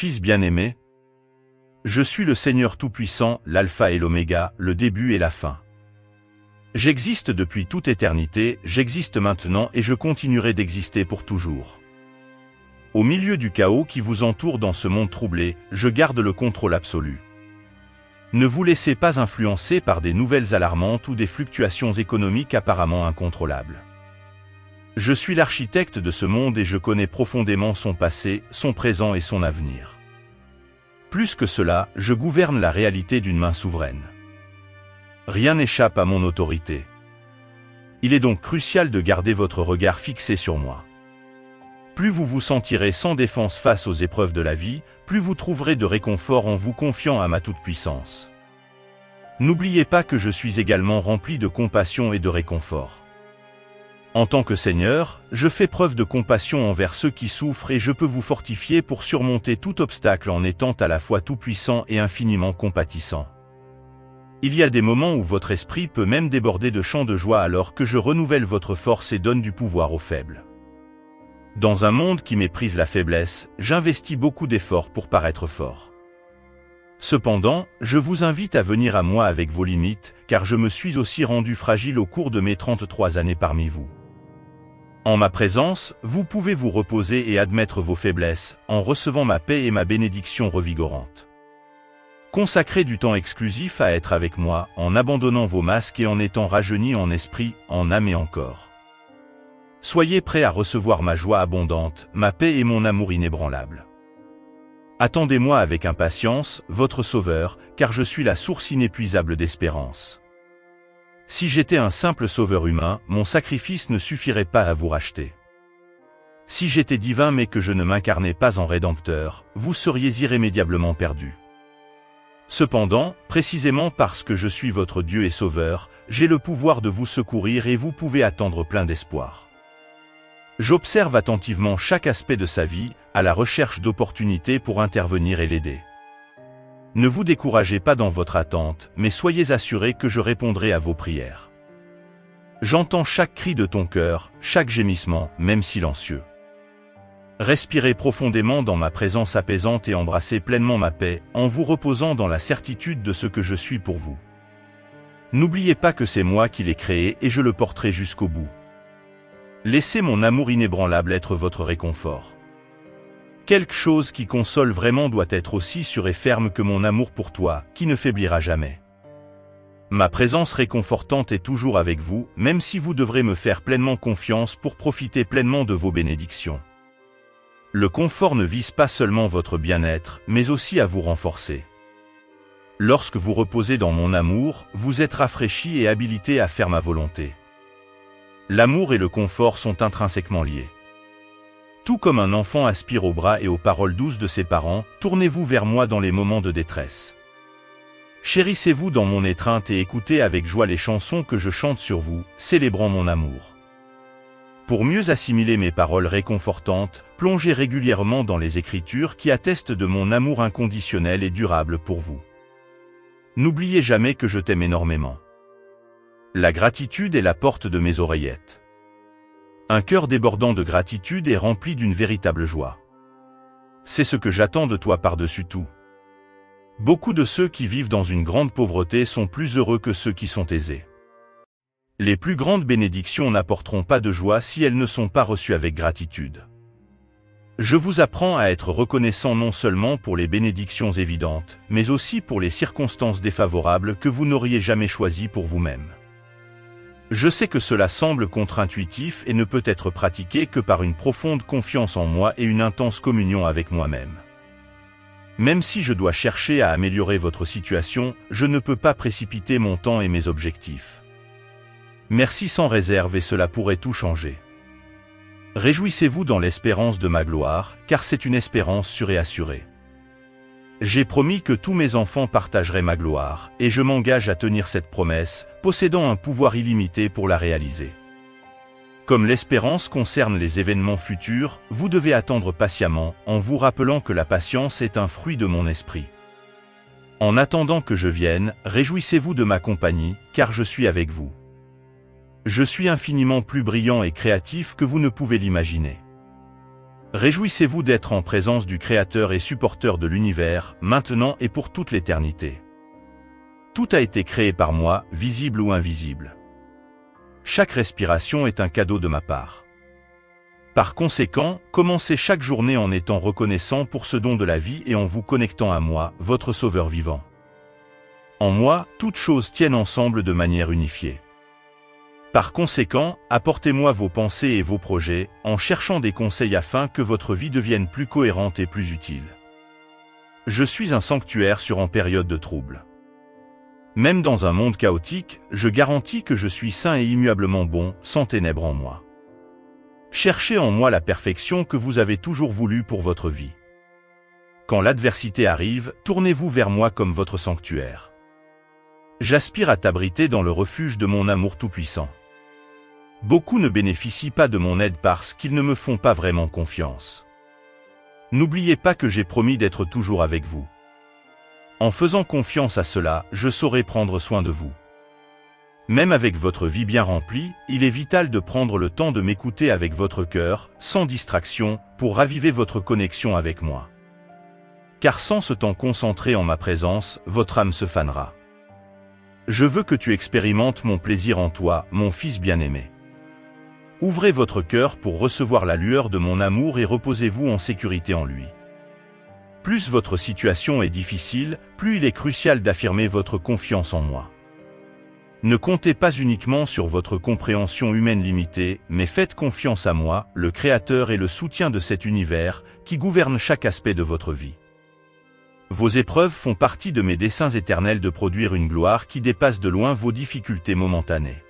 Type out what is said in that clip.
Fils bien-aimé, je suis le Seigneur Tout-Puissant, l'Alpha et l'Oméga, le début et la fin. J'existe depuis toute éternité, j'existe maintenant et je continuerai d'exister pour toujours. Au milieu du chaos qui vous entoure dans ce monde troublé, je garde le contrôle absolu. Ne vous laissez pas influencer par des nouvelles alarmantes ou des fluctuations économiques apparemment incontrôlables. Je suis l'architecte de ce monde et je connais profondément son passé, son présent et son avenir. Plus que cela, je gouverne la réalité d'une main souveraine. Rien n'échappe à mon autorité. Il est donc crucial de garder votre regard fixé sur moi. Plus vous vous sentirez sans défense face aux épreuves de la vie, plus vous trouverez de réconfort en vous confiant à ma toute-puissance. N'oubliez pas que je suis également rempli de compassion et de réconfort. En tant que Seigneur, je fais preuve de compassion envers ceux qui souffrent et je peux vous fortifier pour surmonter tout obstacle en étant à la fois tout-puissant et infiniment compatissant. Il y a des moments où votre esprit peut même déborder de chants de joie alors que je renouvelle votre force et donne du pouvoir aux faibles. Dans un monde qui méprise la faiblesse, j'investis beaucoup d'efforts pour paraître fort. Cependant, je vous invite à venir à moi avec vos limites, car je me suis aussi rendu fragile au cours de mes 33 années parmi vous. En ma présence, vous pouvez vous reposer et admettre vos faiblesses, en recevant ma paix et ma bénédiction revigorante. Consacrez du temps exclusif à être avec moi, en abandonnant vos masques et en étant rajeunis en esprit, en âme et en corps. Soyez prêts à recevoir ma joie abondante, ma paix et mon amour inébranlable. Attendez-moi avec impatience, votre Sauveur, car je suis la source inépuisable d'espérance. Si j'étais un simple sauveur humain, mon sacrifice ne suffirait pas à vous racheter. Si j'étais divin mais que je ne m'incarnais pas en Rédempteur, vous seriez irrémédiablement perdus. Cependant, précisément parce que je suis votre Dieu et Sauveur, j'ai le pouvoir de vous secourir et vous pouvez attendre plein d'espoir. J'observe attentivement chaque aspect de sa vie, à la recherche d'opportunités pour intervenir et l'aider. Ne vous découragez pas dans votre attente, mais soyez assurés que je répondrai à vos prières. J'entends chaque cri de ton cœur, chaque gémissement, même silencieux. Respirez profondément dans ma présence apaisante et embrassez pleinement ma paix, en vous reposant dans la certitude de ce que je suis pour vous. N'oubliez pas que c'est moi qui l'ai créé et je le porterai jusqu'au bout. Laissez mon amour inébranlable être votre réconfort. Quelque chose qui console vraiment doit être aussi sûr et ferme que mon amour pour toi, qui ne faiblira jamais. Ma présence réconfortante est toujours avec vous, même si vous devrez me faire pleinement confiance pour profiter pleinement de vos bénédictions. Le confort ne vise pas seulement votre bien-être, mais aussi à vous renforcer. Lorsque vous reposez dans mon amour, vous êtes rafraîchi et habilité à faire ma volonté. L'amour et le confort sont intrinsèquement liés. Tout comme un enfant aspire aux bras et aux paroles douces de ses parents, tournez-vous vers moi dans les moments de détresse. Chérissez-vous dans mon étreinte et écoutez avec joie les chansons que je chante sur vous, célébrant mon amour. Pour mieux assimiler mes paroles réconfortantes, plongez régulièrement dans les Écritures qui attestent de mon amour inconditionnel et durable pour vous. N'oubliez jamais que je t'aime énormément. La gratitude est la porte de mes oreillettes. Un cœur débordant de gratitude est rempli d'une véritable joie. C'est ce que j'attends de toi par-dessus tout. Beaucoup de ceux qui vivent dans une grande pauvreté sont plus heureux que ceux qui sont aisés. Les plus grandes bénédictions n'apporteront pas de joie si elles ne sont pas reçues avec gratitude. Je vous apprends à être reconnaissant non seulement pour les bénédictions évidentes, mais aussi pour les circonstances défavorables que vous n'auriez jamais choisies pour vous-même. Je sais que cela semble contre-intuitif et ne peut être pratiqué que par une profonde confiance en moi et une intense communion avec moi-même. Même si je dois chercher à améliorer votre situation, je ne peux pas précipiter mon temps et mes objectifs. Merci sans réserve et cela pourrait tout changer. Réjouissez-vous dans l'espérance de ma gloire, car c'est une espérance sûre et assurée. J'ai promis que tous mes enfants partageraient ma gloire, et je m'engage à tenir cette promesse, possédant un pouvoir illimité pour la réaliser. Comme l'espérance concerne les événements futurs, vous devez attendre patiemment, en vous rappelant que la patience est un fruit de mon esprit. En attendant que je vienne, réjouissez-vous de ma compagnie, car je suis avec vous. Je suis infiniment plus brillant et créatif que vous ne pouvez l'imaginer. Réjouissez-vous d'être en présence du Créateur et supporteur de l'univers, maintenant et pour toute l'éternité. Tout a été créé par moi, visible ou invisible. Chaque respiration est un cadeau de ma part. Par conséquent, commencez chaque journée en étant reconnaissant pour ce don de la vie et en vous connectant à moi, votre Sauveur vivant. En moi, toutes choses tiennent ensemble de manière unifiée. Par conséquent, apportez-moi vos pensées et vos projets, en cherchant des conseils afin que votre vie devienne plus cohérente et plus utile. Je suis un sanctuaire en période de trouble. Même dans un monde chaotique, je garantis que je suis saint et immuablement bon, sans ténèbres en moi. Cherchez en moi la perfection que vous avez toujours voulu pour votre vie. Quand l'adversité arrive, tournez-vous vers moi comme votre sanctuaire. J'aspire à t'abriter dans le refuge de mon amour tout-puissant. Beaucoup ne bénéficient pas de mon aide parce qu'ils ne me font pas vraiment confiance. N'oubliez pas que j'ai promis d'être toujours avec vous. En faisant confiance à cela, je saurai prendre soin de vous. Même avec votre vie bien remplie, il est vital de prendre le temps de m'écouter avec votre cœur, sans distraction, pour raviver votre connexion avec moi. Car sans ce temps concentré en ma présence, votre âme se fanera. Je veux que tu expérimentes mon plaisir en toi, mon fils bien-aimé. Ouvrez votre cœur pour recevoir la lueur de mon amour et reposez-vous en sécurité en lui. Plus votre situation est difficile, plus il est crucial d'affirmer votre confiance en moi. Ne comptez pas uniquement sur votre compréhension humaine limitée, mais faites confiance à moi, le Créateur et le soutien de cet univers, qui gouverne chaque aspect de votre vie. Vos épreuves font partie de mes desseins éternels de produire une gloire qui dépasse de loin vos difficultés momentanées.